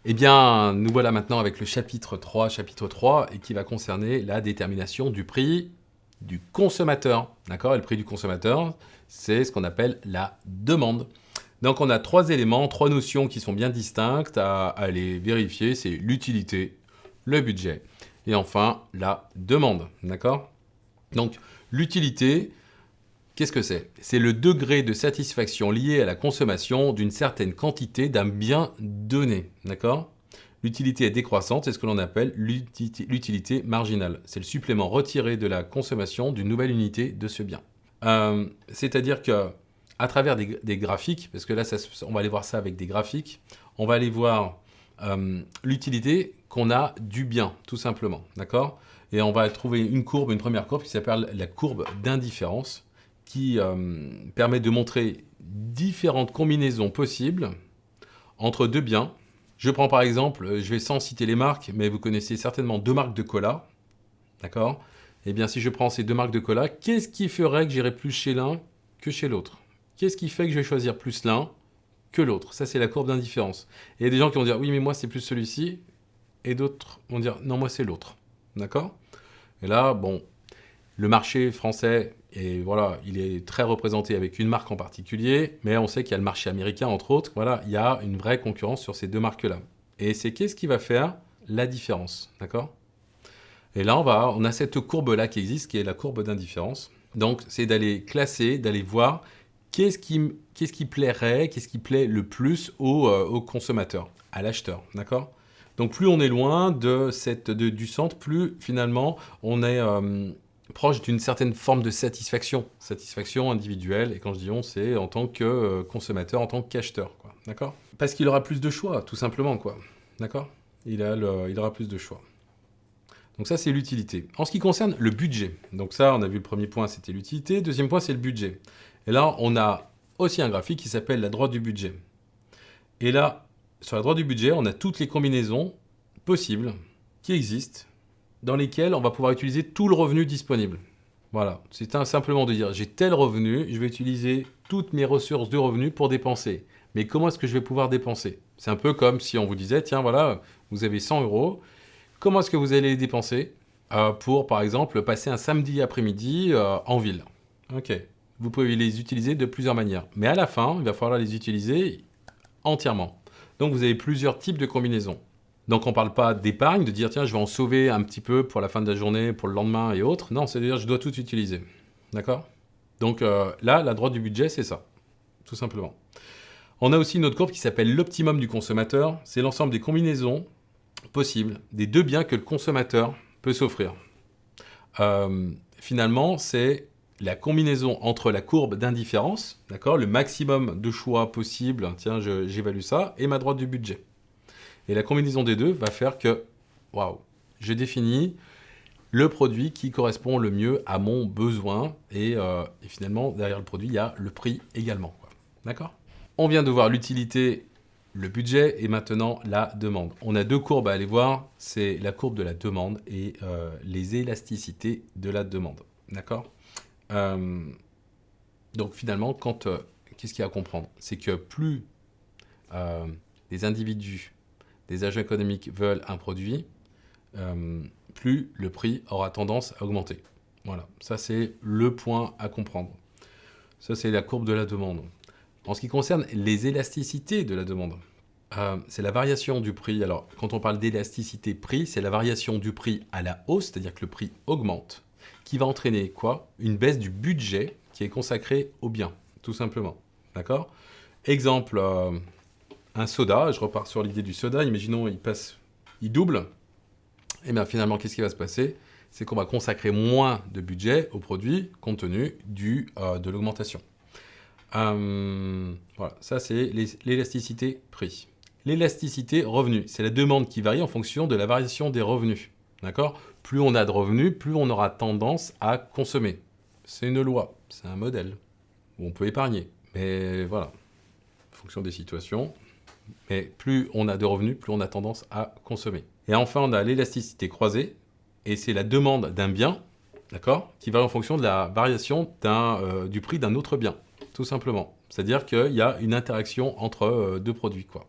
Eh bien, nous voilà maintenant avec le chapitre 3, et qui va concerner la détermination du prix du consommateur. D'accord? Et le prix du consommateur, c'est ce qu'on appelle la demande. Donc on a trois éléments, trois notions qui sont bien distinctes à aller vérifier. C'est l'utilité, le budget et enfin la demande. D'accord? Donc l'utilité, qu'est-ce que c'est? C'est le degré de satisfaction lié à la consommation d'une certaine quantité d'un bien donné. D'accord? L'utilité est décroissante, c'est ce que l'on appelle l'utilité marginale. C'est le supplément retiré de la consommation d'une nouvelle unité de ce bien. C'est-à-dire que à travers des graphiques, parce que là, on va aller voir ça avec des graphiques, on va aller voir l'utilité qu'on a du bien, tout simplement. D'accord? Et on va trouver une première courbe qui s'appelle la courbe d'indifférence, qui permet de montrer différentes combinaisons possibles entre deux biens. Je prends par exemple, je vais sans citer les marques, mais vous connaissez certainement deux marques de cola. D'accord? Eh bien, si je prends ces deux marques de cola, qu'est-ce qui ferait que j'irais plus chez l'un que chez l'autre? Qu'est-ce qui fait que je vais choisir plus l'un que l'autre? Ça, c'est la courbe d'indifférence. Et il y a des gens qui vont dire, oui, mais moi, c'est plus celui-ci. Et d'autres vont dire, non, moi, c'est l'autre. D'accord? Et là, bon, le marché français, et voilà, il est très représenté avec une marque en particulier, mais on sait qu'il y a le marché américain, entre autres. Voilà, il y a une vraie concurrence sur ces deux marques-là. Et c'est qu'est-ce qui va faire la différence? D'accord? Et là, on a cette courbe-là qui existe, qui est la courbe d'indifférence. Donc, c'est d'aller classer, d'aller voir qu'est-ce qui plairait, qu'est-ce qui plaît le plus au consommateur, à l'acheteur. D'accord? Donc, plus on est loin du centre, plus finalement on est proche d'une certaine forme de satisfaction individuelle. Et quand je dis on, c'est en tant que consommateur, en tant qu'acheteur. D'accord? Parce qu'il aura plus de choix, tout simplement. Quoi. D'accord? Il aura plus de choix. Donc ça, c'est l'utilité. En ce qui concerne le budget, donc ça, on a vu le premier point, c'était l'utilité. Deuxième point, c'est le budget. Et là, on a aussi un graphique qui s'appelle la droite du budget. Et là, sur la droite du budget, on a toutes les combinaisons possibles qui existent, dans lesquelles on va pouvoir utiliser tout le revenu disponible. Voilà, c'est simplement de dire, j'ai tel revenu, je vais utiliser toutes mes ressources de revenus pour dépenser. Mais comment est-ce que je vais pouvoir dépenser? C'est un peu comme si on vous disait, tiens, voilà, vous avez 100 euros, comment est-ce que vous allez les dépenser pour, par exemple, passer un samedi après-midi en ville? Ok, vous pouvez les utiliser de plusieurs manières. Mais à la fin, il va falloir les utiliser entièrement. Donc, vous avez plusieurs types de combinaisons. Donc, on ne parle pas d'épargne, de dire, tiens, je vais en sauver un petit peu pour la fin de la journée, pour le lendemain et autres. Non, c'est-à-dire, je dois tout utiliser. D'accord? Donc, là, la droite du budget, c'est ça, tout simplement. On a aussi une autre courbe qui s'appelle l'optimum du consommateur. C'est l'ensemble des combinaisons possible des deux biens que le consommateur peut s'offrir. Finalement, c'est la combinaison entre la courbe d'indifférence, d'accord, le maximum de choix possible, tiens, j'évalue ça, et ma droite du budget. Et la combinaison des deux va faire que, waouh, je définis le produit qui correspond le mieux à mon besoin, et finalement, derrière le produit, il y a le prix également. D'accord? On vient de voir l'utilité, le budget et maintenant la demande. On a deux courbes à aller voir, c'est la courbe de la demande et les élasticités de la demande. D'accord? Donc finalement, qu'est-ce qu'il y a à comprendre? C'est que plus les individus, les agents économiques veulent un produit, plus le prix aura tendance à augmenter. Voilà, ça c'est le point à comprendre. Ça c'est la courbe de la demande. En ce qui concerne les élasticités de la demande, c'est la variation du prix. Alors, quand on parle d'élasticité prix, c'est la variation du prix à la hausse, c'est-à-dire que le prix augmente, qui va entraîner quoi? Une baisse du budget qui est consacré au bien, tout simplement. D'accord? Exemple, un soda, je repars sur l'idée du soda, imaginons il double, et bien finalement, qu'est-ce qui va se passer? C'est qu'on va consacrer moins de budget au produit compte tenu de l'augmentation. Voilà, ça c'est l'élasticité prix. L'élasticité revenu, c'est la demande qui varie en fonction de la variation des revenus. D'accord? Plus on a de revenus, plus on aura tendance à consommer. C'est une loi, c'est un modèle où on peut épargner. Mais voilà, en fonction des situations. Mais plus on a de revenus, plus on a tendance à consommer. Et enfin, on a l'élasticité croisée, et c'est la demande d'un bien, d'accord, qui varie en fonction de la variation du prix d'un autre bien, tout simplement. C'est-à-dire qu'il y a une interaction entre deux produits, quoi.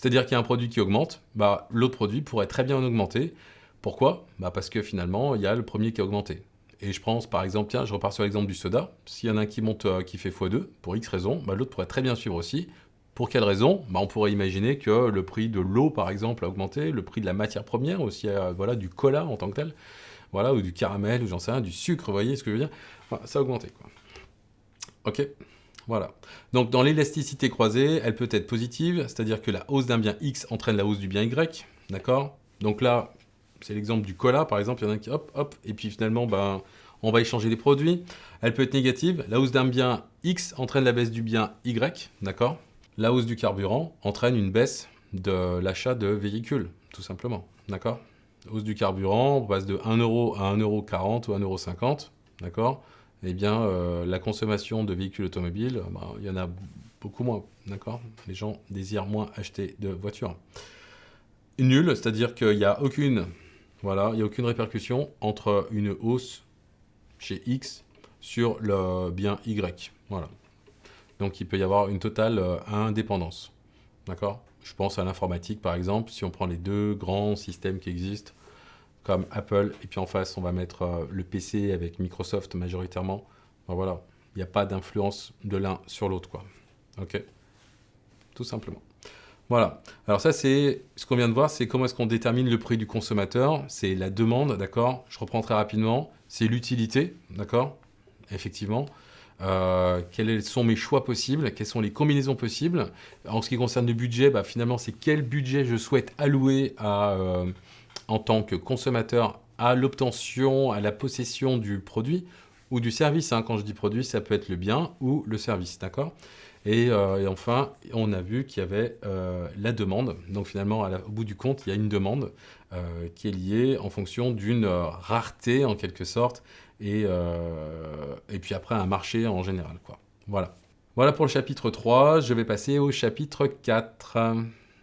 C'est-à-dire qu'il y a un produit qui augmente, bah, l'autre produit pourrait très bien augmenter. Pourquoi? Bah, parce que finalement, il y a le premier qui a augmenté. Et je pense, par exemple, tiens, je repars sur l'exemple du soda. S'il y en a un qui monte, qui fait x2, pour X raisons, bah, l'autre pourrait très bien suivre aussi. Pour quelle raison? Bah, on pourrait imaginer que le prix de l'eau, par exemple, a augmenté, le prix de la matière première, aussi voilà, du cola en tant que tel, voilà, ou du caramel, ou j'en sais rien, du sucre, vous voyez ce que je veux dire? Enfin, ça a augmenté, quoi. Ok? Voilà. Donc dans l'élasticité croisée, elle peut être positive, c'est-à-dire que la hausse d'un bien X entraîne la hausse du bien Y, d'accord? Donc là, c'est l'exemple du cola, par exemple, il y en a un qui hop, hop, et puis finalement, ben, on va échanger les produits. Elle peut être négative, la hausse d'un bien X entraîne la baisse du bien Y, d'accord? La hausse du carburant entraîne une baisse de l'achat de véhicules, tout simplement, d'accord? Hausse du carburant, on passe de 1 euro à 1,40 € ou 1,50 €, d'accord? Eh bien, la consommation de véhicules automobiles, bah, il y en a beaucoup moins, d'accord? Les gens désirent moins acheter de voitures. Nul, c'est-à-dire qu'il n'y a aucune, voilà, il y a aucune répercussion entre une hausse chez X sur le bien Y, voilà. Donc il peut y avoir une totale indépendance, d'accord? Je pense à l'informatique par exemple, si on prend les deux grands systèmes qui existent, comme Apple, et puis en face, on va mettre le PC avec Microsoft majoritairement. Ben voilà, il n'y a pas d'influence de l'un sur l'autre, quoi. Ok? Tout simplement. Voilà. Alors ça, c'est ce qu'on vient de voir, c'est comment est-ce qu'on détermine le prix du consommateur. C'est la demande, d'accord? Je reprends très rapidement. C'est l'utilité, d'accord? Effectivement. Quels sont mes choix possibles? Quelles sont les combinaisons possibles? En ce qui concerne le budget, bah, finalement, c'est quel budget je souhaite allouer en tant que consommateur à l'obtention, à la possession du produit ou du service. Hein. Quand je dis produit, ça peut être le bien ou le service, d'accord? Et enfin, on a vu qu'il y avait la demande. Donc finalement, au bout du compte, il y a une demande qui est liée en fonction d'une rareté en quelque sorte et puis après un marché en général, quoi. Voilà. Voilà pour le chapitre 3. Je vais passer au chapitre 4.